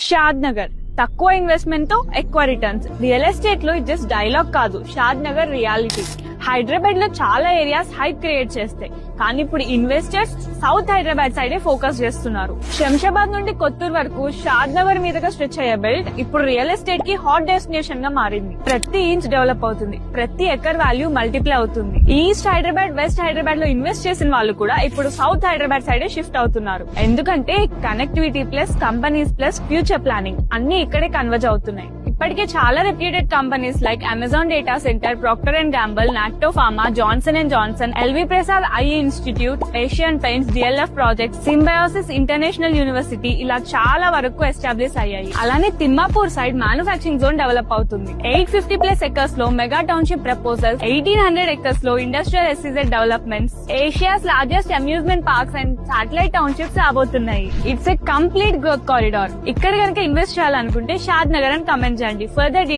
షాద్ నగర్ తక్కువ ఇన్వెస్ట్మెంట్ తో ఎక్కువ రిటర్న్స్. రియల్ ఎస్టేట్ లో ఇది జస్ట్ డైలాగ్ కాదు, షాద్ నగర్ రియాలిటీ. హైదరాబాద్ లో చాలా ఏరియాస్ హైప్ క్రియేట్ చేస్తాయి, కానీ ఇప్పుడు ఇన్వెస్టర్స్ సౌత్ హైదరాబాద్ సైడే ఫోకస్ చేస్తున్నారు. శంషాబాద్ నుండి కొత్తూరు వరకు షాద్ నగర్ మీదుగా స్ట్రెచ్ అయ్యే బెల్ట్ ఇప్పుడు రియల్ ఎస్టేట్ కి హాట్ డెస్టినేషన్ గా మారింది. ప్రతి ఇంచ్ డెవలప్ అవుతుంది, ప్రతి ఎకర్ వాల్యూ మల్టిప్లై అవుతుంది. ఈస్ట్ హైదరాబాద్, వెస్ట్ హైదరాబాద్ లో ఇన్వెస్ట్ చేసిన వాళ్ళు కూడా ఇప్పుడు సౌత్ హైదరాబాద్ సైడే షిఫ్ట్ అవుతున్నారు. ఎందుకంటే connectivity plus companies plus future planning అన్ని ఇక్కడే కన్వర్జ్ అవుతున్నాయి. ఇప్పటికే చాలా reputed companies like Amazon data centre, Procter and Gamble, నాక్టో pharma, Johnson and Johnson, LV Prasad eye institute, Asian Paints, DLF projects, Symbiosis international university ఇలా చాలా వరకు ఎస్టాబ్లిష్ అయ్యాయి. అలానే Thimmapur side manufacturing zone develop అవుతుంది. 850+ ఎకర్స్ లో మెగా టౌన్షిప్ ప్రపోజల్స్, 1800 ఎకర్స్ లో industrial SEZ developments, Asia's largest amusement parks and satellite townships రాబోతున్నాయి. It's a complete growth corridor. ఇక్కడ కనుక ఇన్వెస్ట్ చేయాలనుకుంటే షాద్ నగర్ అని కమెంట్ చేయండి. ఫర్దర్